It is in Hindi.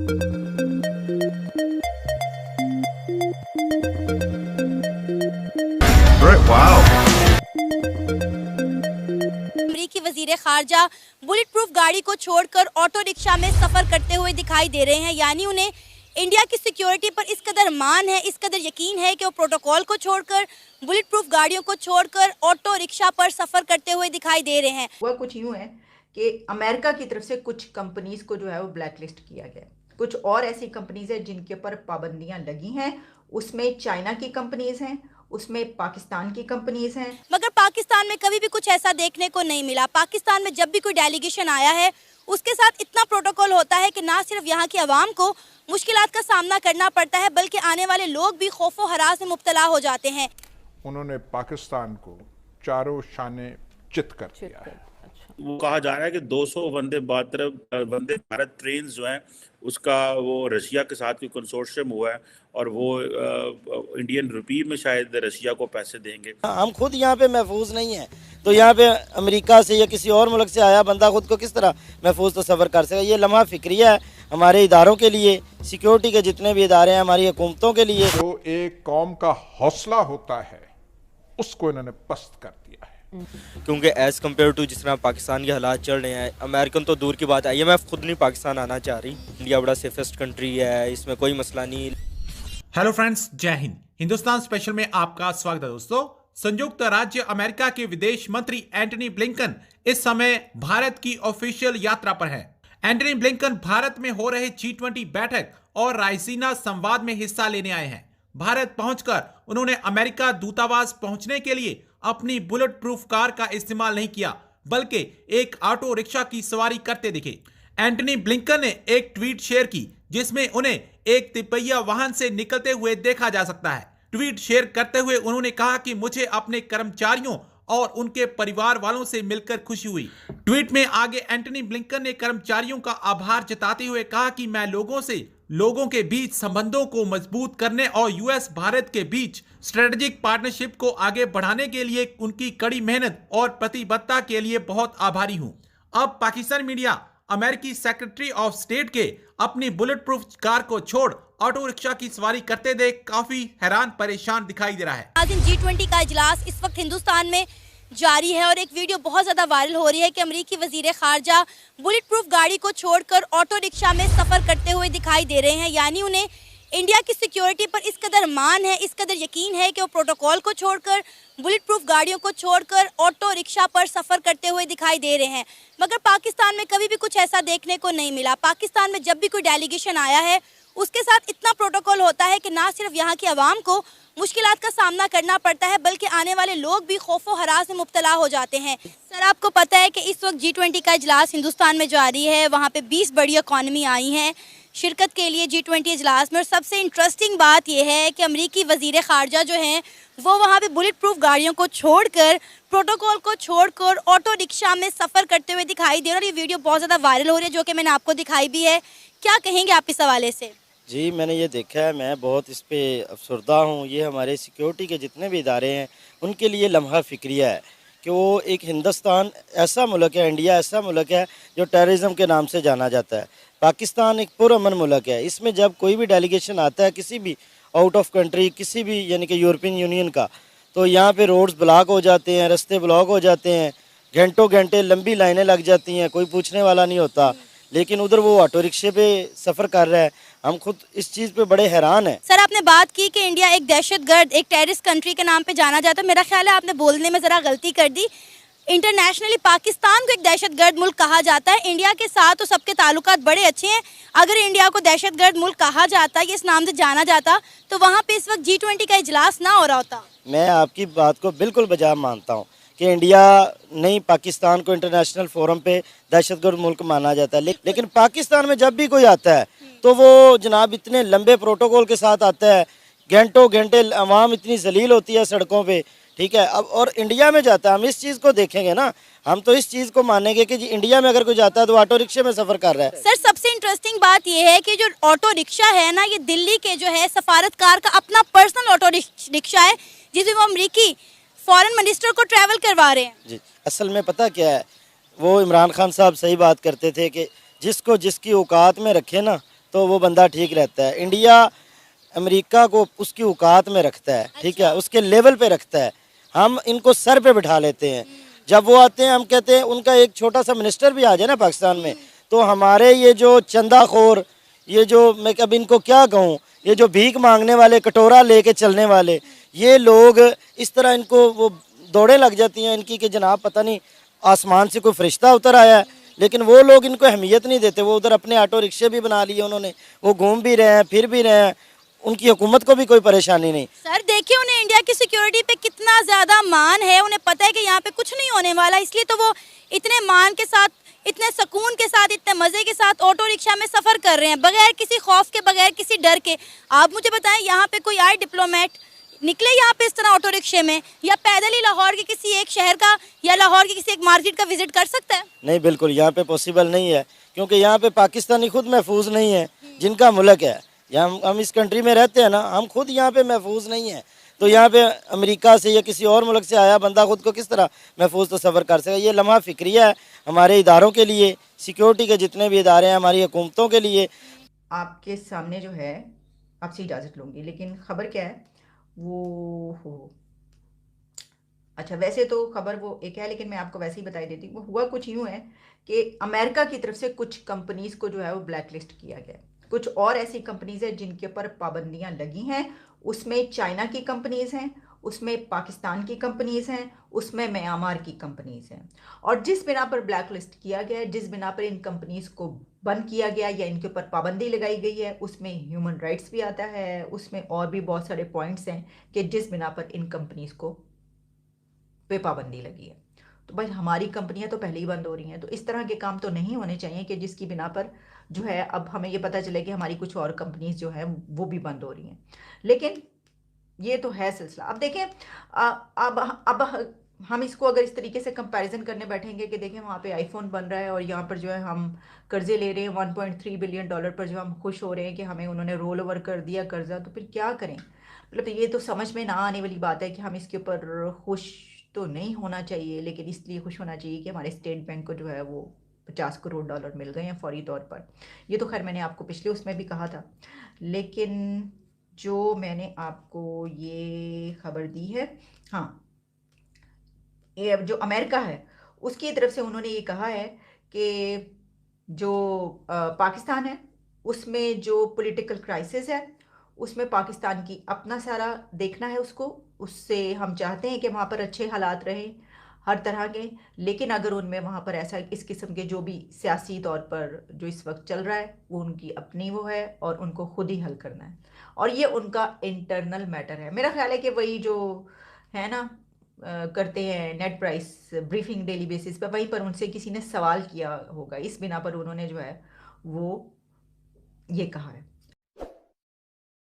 अमेरिकी वजीर खारजा बुलेट प्रूफ गाड़ी को छोड़कर ऑटो रिक्शा में सफर करते हुए दिखाई दे रहे हैं। यानी उन्हें इंडिया की सिक्योरिटी पर इस कदर मान है, इस कदर यकीन है कि वो प्रोटोकॉल को छोड़कर, बुलेट प्रूफ गाड़ियों को छोड़कर ऑटो रिक्शा पर सफर करते हुए दिखाई दे रहे हैं। वह कुछ यूँ है कि अमेरिका की तरफ से कुछ कंपनीज को जो है वो ब्लैक लिस्ट किया गया। कुछ और ऐसी कंपनीज हैं जिनके ऊपर पाबंदियां लगी हैं। उसमें चाइना की कंपनीज हैं, उसमें पाकिस्तान की कंपनीज हैं। मगर पाकिस्तान में कभी भी कुछ ऐसा देखने को नहीं मिला। पाकिस्तान में जब भी कोई डेलीगेशन आया है उसके साथ इतना प्रोटोकॉल होता है कि ना सिर्फ यहाँ की आवाम को मुश्किलात का सामना करना पड़ता है बल्कि आने वाले लोग भी खौफ व हरास में मुब्तला हो जाते हैं। उन्होंने पाकिस्तान को चारों शाने चित कर दिया है। वो कहा जा रहा है कि 200 वंदे भारत ट्रेन जो हैं उसका वो रशिया के साथ कोई कंसोर्शियम हुआ है और वो इंडियन रुपी में शायद रशिया को पैसे देंगे। हम खुद यहाँ पे महफूज नहीं है तो यहाँ पे अमेरिका से या किसी और मुल्क से आया बंदा खुद को किस तरह महफूज तस्वर कर सके। ये लम्हा फिक्रिया है हमारे इदारों के लिए, सिक्योरिटी के जितने भी इदारे हैं, हमारी हुकूमतों के लिए। जो एक कौम का हौसला होता है उसको इन्होंने पस्त कर दिया है। क्योंकि एज़ कम्पेयर टू जिस तरह पाकिस्तान के हालात चल रहे हैं, अमेरिकन तो दूर की बात है, मैं खुद नहीं पाकिस्तान आना चाह रही। इंडिया बड़ा सेफेस्ट कंट्री है, इसमें कोई मसला नहीं। हेलो फ्रेंड्स, जय हिंद। हिंदुस्तान स्पेशल में आपका स्वागत है दोस्तों। संयुक्त राज्य अमेरिका के विदेश मंत्री एंटनी ब्लिंकन इस समय भारत की ऑफिशियल यात्रा पर हैं। एंटनी ब्लिंकन भारत में हो रहे G20 बैठक और रायसीना संवाद में हिस्सा लेने आए हैं। भारत पहुंचकर उन्होंने अमेरिका दूतावास पहुंचने के लिए अपनी बुलेट प्रूफ कार का इस्तेमाल नहीं किया बल्कि एक ऑटो रिक्शा की सवारी करते दिखे। एंटनी ब्लिंकन ने एक ट्वीट शेयर की जिसमें उन्हें एक तिपहिया वाहन से निकलते हुए देखा जा सकता है। ट्वीट शेयर करते हुए उन्होंने कहा कि मुझे अपने कर्मचारियों और उनके परिवार वालों से मिलकर खुशी हुई। ट्वीट में आगे एंटनी ब्लिंकन ने कर्मचारियों का आभार जताते हुए कहा कि मैं लोगों के बीच संबंधों को मजबूत करने और यूएस भारत के बीच स्ट्रेटेजिक पार्टनरशिप को आगे बढ़ाने के लिए उनकी कड़ी मेहनत और प्रतिबद्धता के लिए बहुत आभारी हूं। अब पाकिस्तान मीडिया अमेरिकी सेक्रेटरी ऑफ स्टेट के अपनी बुलेट प्रूफ कार को छोड़ ऑटो रिक्शा की सवारी करते देख काफी हैरान परेशान दिखाई दे रहा है। आज G20 का इजलास इस वक्त हिंदुस्तान में जारी है और एक वीडियो बहुत ज्यादा वायरल हो रही है कि अमेरिकी वजीर खारजा बुलेट प्रूफ गाड़ी को छोड़कर ऑटो रिक्शा में सफर करते हुए दिखाई दे रहे हैं। यानी उन्हें इंडिया की सिक्योरिटी पर इस कदर मान है, इस कदर यकीन है कि वो प्रोटोकॉल को छोड़कर, बुलेट प्रूफ गाड़ियों को छोड़कर ऑटो रिक्शा पर सफर करते हुए दिखाई दे रहे हैं। मगर पाकिस्तान में कभी भी कुछ ऐसा देखने को नहीं मिला। पाकिस्तान में जब भी कोई डेलीगेशन आया है उसके साथ इतना प्रोटोकॉल होता है कि ना सिर्फ यहाँ की आवाम को मुश्किलात का सामना करना पड़ता है बल्कि आने वाले लोग भी खौफ व हरास में मुब्तला हो जाते हैं। सर, आपको पता है कि इस वक्त G20 का इजलास हिंदुस्तान में जारी है। वहाँ पे 20 बड़ी इकॉनमी आई हैं शिरकत के लिए G20 इजलास में। और सबसे इंटरेस्टिंग बात यह है कि अमेरिकी वजीर खारजा जो हैं वो वहाँ पे बुलेट प्रूफ गाड़ियों को छोड़कर, प्रोटोकॉल को छोड़कर ऑटो रिक्शा में सफ़र करते हुए दिखाई दे रहे हैं। और ये वीडियो बहुत ज़्यादा वायरल हो रही है जो कि मैंने आपको दिखाई भी है। क्या कहेंगे आप इस हवाले से? जी, मैंने ये देखा है, मैं बहुत इस पे अफसरदा हूँ। ये हमारे सिक्योरिटी के जितने भी इदारे हैं उनके लिए लम्हा फिक्रिया है कि वो एक हिंदुस्तान ऐसा मुल्क है, इंडिया ऐसा मुल्क है जो टेररिज्म के नाम से जाना जाता है। पाकिस्तान एक पुरअमन मुल्क है। इसमें जब कोई भी डेलीगेशन आता है किसी भी आउट ऑफ कंट्री, किसी भी यानी कि यूरोपियन यूनियन का, तो यहाँ पे रोड्स ब्लॉक हो जाते हैं, रास्ते ब्लॉक हो जाते हैं, घंटों घंटे लंबी लाइनें लग जाती हैं, कोई पूछने वाला नहीं होता। लेकिन उधर वो ऑटो रिक्शे पे सफ़र कर रहा है। हम खुद इस चीज़ पे बड़े हैरान हैं। सर, आपने बात की कि इंडिया एक दहशतगर्द, एक टेररिस्ट कंट्री के नाम पे जाना जाता है। मेरा ख्याल है आपने बोलने में ज़रा गलती कर दी। इंटरनेशनली पाकिस्तान को एक दहशतगर्द मुल्क कहा जाता है। इंडिया के साथ तो सबके ताल्लुकात बड़े अच्छे हैं। अगर इंडिया को दहशतगर्द मुल्क कहा जाता, इस नाम से जाना जाता, तो वहाँ पे इस वक्त G20 का इजलास ना हो रहा होता। मैं आपकी बात को बिल्कुल बजा मानता हूँ कि इंडिया नहीं, पाकिस्तान को इंटरनेशनल फोरम पे दहशतगर्द मुल्क माना जाता है। लेकिन पाकिस्तान में जब भी कोई आता है तो वो जनाब इतने लंबे प्रोटोकॉल के साथ आता है, घंटों घंटे आवाम इतनी जलील होती है सड़कों पे, ठीक है। अब और इंडिया में जाता है, हम इस चीज़ को देखेंगे ना, हम तो इस चीज़ को मानेंगे कि जी इंडिया में अगर कोई जाता है तो ऑटो रिक्शे में सफ़र कर रहा है। सर, सबसे इंटरेस्टिंग बात यह है कि जो ऑटो रिक्शा है ना, ये दिल्ली के जो है सफारतकार का अपना पर्सनल ऑटो रिक्शा है जिसमें वो अमरीकी फॉरेन मिनिस्टर को ट्रैवल करवा रहे हैं। जी, असल में पता क्या है, वो इमरान खान साहब सही बात करते थे कि जिसको जिसकी औकात में रखे ना तो वो बंदा ठीक रहता है। इंडिया अमेरिका को उसकी औकात में रखता है, ठीक है, उसके लेवल पे रखता है। हम इनको सर पे बिठा लेते हैं। जब वो आते हैं हम कहते हैं उनका एक छोटा सा मिनिस्टर भी आ जाए ना पाकिस्तान में, तो हमारे ये जो चंदाखोर, ये जो मैं अब इनको क्या कहूँ, ये जो भीख मांगने वाले, कटोरा लेके चलने वाले ये लोग, इस तरह इनको वो दौड़े लग जाती हैं इनकी कि जनाब पता नहीं आसमान से कोई फरिश्ता उतर आया है। लेकिन वो लोग इनको अहमियत नहीं देते। वो उधर अपने ऑटो रिक्शे भी बना लिए उन्होंने, वो घूम भी रहे हैं, फिर भी रहे हैं, उनकी हुकूमत को भी कोई परेशानी नहीं। सर देखिए, उन्हें इंडिया की सिक्योरिटी पे कितना ज्यादा मान है, उन्हें पता है कि यहाँ पे कुछ नहीं होने वाला, इसलिए तो वो इतने मान के साथ, इतने सुकून के साथ, इतने मजे के साथ ऑटो रिक्शा में सफर कर रहे हैं, बगैर किसी खौफ के, बगैर किसी डर के। आप मुझे बताएं, यहाँ पे कोई आए डिप्लोमेट निकले यहाँ पे इस तरह ऑटो रिक्शे में, या पैदल ही लाहौर के किसी एक शहर का या लाहौर के किसी एक मार्केट का विजिट कर सकता है? नहीं, बिल्कुल यहाँ पे पॉसिबल नहीं है, क्योंकि यहाँ पे पाकिस्तानी खुद महफूज नहीं है, जिनका मुल्क है। यहाँ हम इस कंट्री में रहते हैं ना, हम खुद यहाँ पे महफूज नहीं है, तो यहाँ पे अमेरिका से या किसी और मुल्क से आया बंदा खुद को किस तरह महफूज तस्वर कर सके। ये लम्हा फिक्रिया है हमारे इदारों के लिए, सिक्योरिटी के जितने भी इदारे हैं, हमारी हुकूमतों के लिए। आपके सामने जो है, आपसे इजाज़त लूँगी, लेकिन ख़बर क्या है वो हो, अच्छा वैसे तो खबर वो एक है, लेकिन मैं आपको वैसे ही बता देती हूँ। वो हुआ कुछ यूँ है कि अमेरिका की तरफ से कुछ कंपनीज को जो है वो ब्लैक लिस्ट किया गया। कुछ और ऐसी कंपनीज हैं जिनके ऊपर पाबंदियां लगी हैं, उसमें चाइना की कंपनीज हैं, उसमें पाकिस्तान की कंपनीज हैं, उसमें म्यांमार की कंपनीज हैं। और जिस बिना पर ब्लैक लिस्ट किया गया है, जिस बिना पर इन कंपनीज को बंद किया गया या इनके ऊपर पाबंदी लगाई गई है, उसमें ह्यूमन राइट्स भी आता है, उसमें और भी बहुत सारे पॉइंट्स हैं कि जिस बिना पर इन कंपनीज को पे पाबंदी लगी है। तो भाई हमारी कंपनियां तो पहले ही बंद हो रही हैं, तो इस तरह के काम तो नहीं होने चाहिए कि जिसकी बिना पर जो है अब हमें ये पता चले कि हमारी कुछ और कंपनीज जो है वो भी बंद हो रही हैं। लेकिन ये तो है सिलसिला। अब देखें, अब हम इसको अगर इस तरीके से कंपैरिजन करने बैठेंगे कि देखें वहाँ पे आईफोन बन रहा है और यहाँ पर जो है हम कर्जे ले रहे हैं $1.3 बिलियन पर, जो हम खुश हो रहे हैं कि हमें उन्होंने रोल ओवर कर दिया कर्जा, तो फिर क्या करें? मतलब ये तो समझ में ना आने वाली बात है कि हम इसके ऊपर खुश तो नहीं होना चाहिए, लेकिन इसलिए खुश होना चाहिए कि हमारे स्टेट बैंक को जो है वो $50 करोड़ मिल गए हैं फौरी तौर पर। ये तो खैर मैंने आपको पिछले उसमें भी कहा था, लेकिन जो मैंने आपको ये खबर दी है, हाँ, ये जो अमेरिका है उसकी तरफ से उन्होंने ये कहा है कि जो पाकिस्तान है उसमें जो पॉलिटिकल क्राइसिस है उसमें पाकिस्तान की अपना सारा देखना है उसको, उससे हम चाहते हैं कि वहाँ पर अच्छे हालात रहें हर तरह के, लेकिन अगर उनमें वहाँ पर ऐसा इस किस्म के जो भी सियासी तौर पर जो इस वक्त चल रहा है वो उनकी अपनी वो है और उनको खुद ही हल करना है, और ये उनका इंटरनल मैटर है। मेरा ख्याल है कि वही जो है ना करते हैं net price briefing daily basis पर, वहीं पर उनसे किसी ने सवाल किया होगा, इस बिना पर उन्होंने जो है वो ये कहा है।